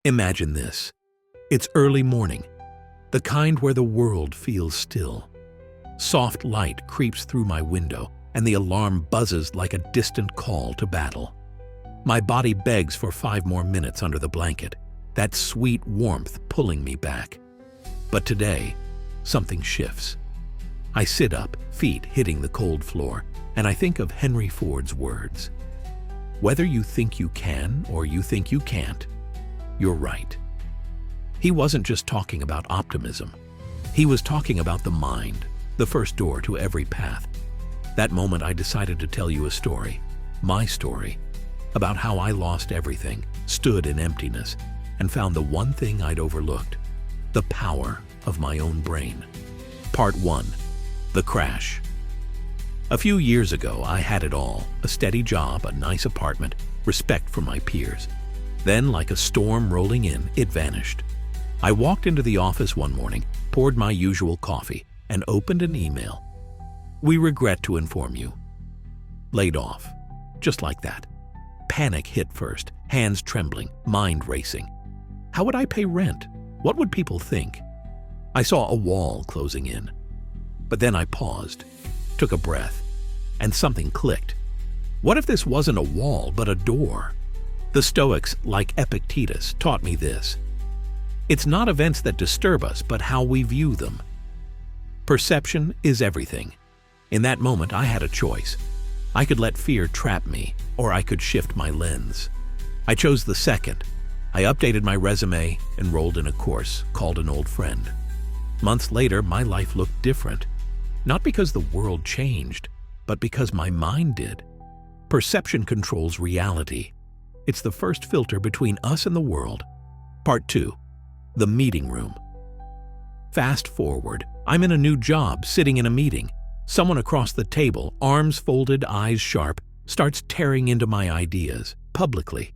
Imagine this. It's early morning, the kind where the world feels still. Soft light creeps through my window, and the alarm buzzes like a distant call to battle. My body begs for 5 more minutes under the blanket, that sweet warmth pulling me back. But today, something shifts. I sit up, feet hitting the cold floor, and I think of Henry Ford's words. Whether you think you can or you think you can't, you're right. He wasn't just talking about optimism. He was talking about the mind, the first door to every path. That moment I decided to tell you a story, my story, about how I lost everything, stood in emptiness, and found the one thing I'd overlooked, the power of my own brain. Part 1. The Crash. A few years ago, I had it all, a steady job, a nice apartment, respect from my peers. Then, like a storm rolling in, it vanished. I walked into the office one morning, poured my usual coffee, and opened an email. We regret to inform you. Laid off. Just like that. Panic hit first, hands trembling, mind racing. How would I pay rent? What would people think? I saw a wall closing in. But then I paused, took a breath, and something clicked. What if this wasn't a wall, but a door? The Stoics, like Epictetus, taught me this. It's not events that disturb us, but how we view them. Perception is everything. In that moment, I had a choice. I could let fear trap me, or I could shift my lens. I chose the second. I updated my resume, enrolled in a course, called an old friend. Months later, my life looked different. Not because the world changed, but because my mind did. Perception controls reality. It's the first filter between us and the world. Part 2. The meeting room. Fast forward. I'm in a new job, sitting in a meeting. Someone across the table, arms folded, eyes sharp, starts tearing into my ideas, publicly.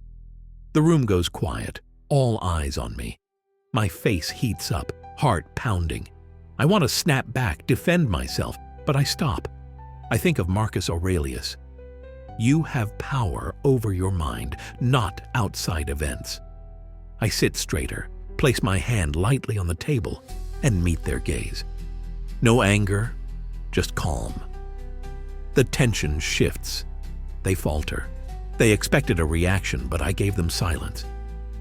The room goes quiet, all eyes on me. My face heats up, heart pounding. I want to snap back, defend myself, but I stop. I think of Marcus Aurelius. You have power over your mind, not outside events. I sit straighter, place my hand lightly on the table, and meet their gaze. No anger, just calm. The tension shifts. They falter. They expected a reaction, but I gave them silence.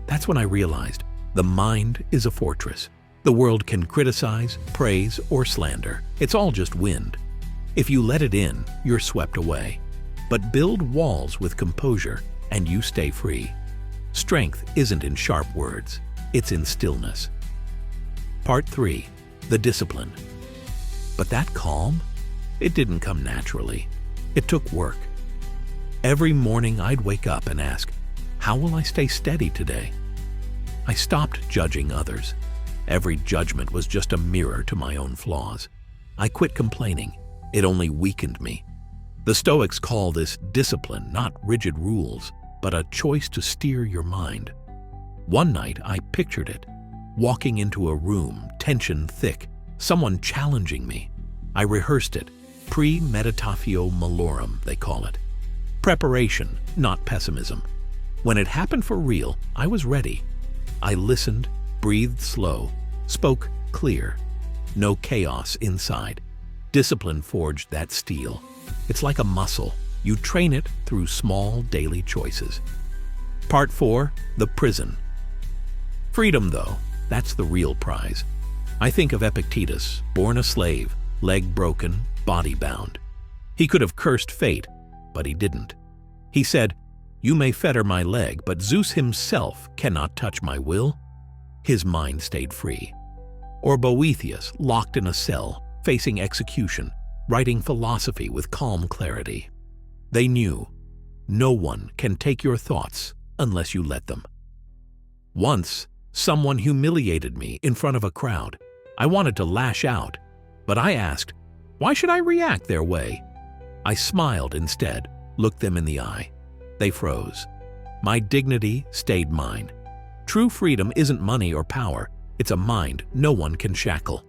That's when I realized the mind is a fortress. The world can criticize, praise, or slander. It's all just wind. If you let it in, you're swept away. But build walls with composure, and you stay free. Strength isn't in sharp words. It's in stillness. Part 3. The discipline. But that calm? It didn't come naturally. It took work. Every morning I'd wake up and ask, how will I stay steady today? I stopped judging others. Every judgment was just a mirror to my own flaws. I quit complaining. It only weakened me. The Stoics call this discipline, not rigid rules, but a choice to steer your mind. One night I pictured it, walking into a room, tension thick, someone challenging me. I rehearsed it, premeditatio malorum, they call it. Preparation, not pessimism. When it happened for real, I was ready. I listened, breathed slow, spoke clear. No chaos inside. Discipline forged that steel. It's like a muscle. You train it through small daily choices. Part 4. The prison. Freedom, though, that's the real prize. I think of Epictetus, born a slave, leg broken, body bound. He could have cursed fate, but he didn't. He said, "You may fetter my leg, but Zeus himself cannot touch my will." His mind stayed free. Or Boethius, locked in a cell, facing execution, writing philosophy with calm clarity. They knew, no one can take your thoughts unless you let them. Once, someone humiliated me in front of a crowd. I wanted to lash out, but I asked, why should I react their way? I smiled instead, looked them in the eye. They froze. My dignity stayed mine. True freedom isn't money or power. It's a mind no one can shackle.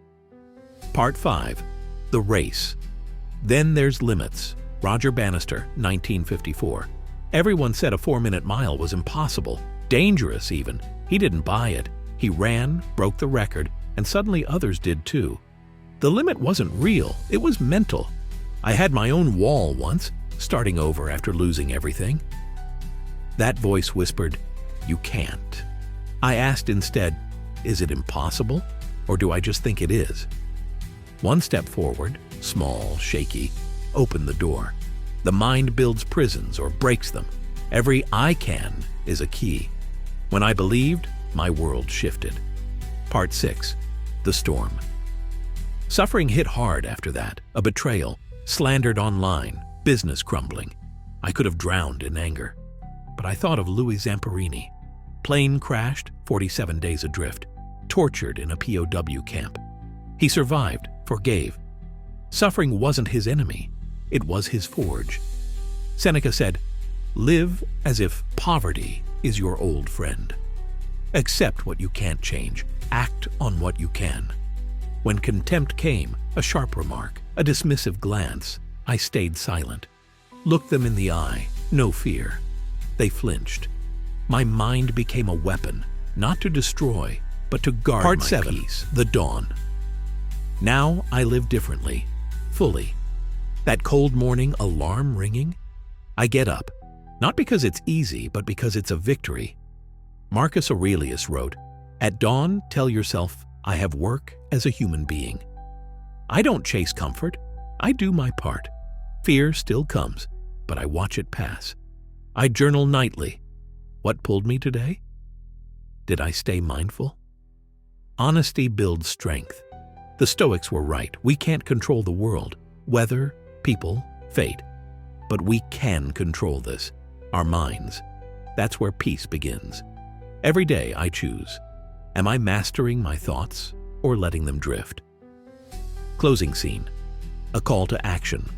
Part 5. The race. Then there's limits. Roger Bannister, 1954. Everyone said a 4-minute mile was impossible, dangerous even, He didn't buy it. He ran, broke the record, and suddenly others did too. The limit wasn't real, it was mental. I had my own wall once, starting over after losing everything. That voice whispered, "You can't." I asked instead, "Is it impossible? Or do I just think it is?" One step forward, small, shaky, opened the door. The mind builds prisons or breaks them. Every "I can" is a key. When I believed, my world shifted. Part 6. The Storm. Suffering hit hard after that. A betrayal, slandered online, business crumbling. I could have drowned in anger. But I thought of Louis Zamperini. Plane crashed, 47 days adrift. Tortured in a POW camp. He survived, forgave. Suffering wasn't his enemy. It was his forge. Seneca said, "Live as if poverty is your old friend. Accept what you can't change. Act on what you can." When contempt came, a sharp remark, a dismissive glance, I stayed silent. Looked them in the eye, no fear. They flinched. My mind became a weapon, not to destroy, but to guard Part my 7. peace. The Dawn. Now I live differently, fully. That cold morning alarm ringing, I get up, not because it's easy, but because it's a victory. Marcus Aurelius wrote, "At dawn, tell yourself, I have work as a human being." I don't chase comfort. I do my part. Fear still comes, but I watch it pass. I journal nightly. What pulled me today? Did I stay mindful? Honesty builds strength. The Stoics were right. We can't control the world, weather, people, fate. But we can control this, our minds. That's where peace begins. Every day I choose. Am I mastering my thoughts or letting them drift? Closing scene. A call to action.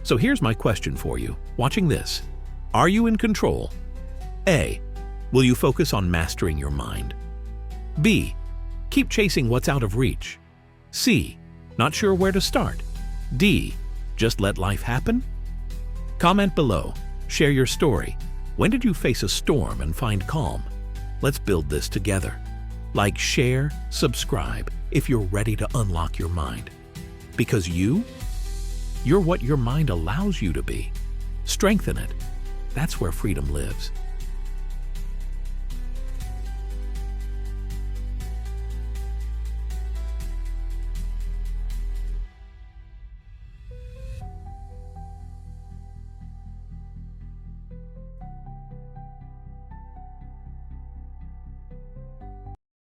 So here's my question for you, watching this. Are you in control? A. Will you focus on mastering your mind? B. Keep chasing what's out of reach. C. Not sure where to start. D. Just let life happen? Comment below. Share your story. When did you face a storm and find calm? Let's build this together. Like, share, subscribe if you're ready to unlock your mind. Because you're what your mind allows you to be. Strengthen it. That's where freedom lives.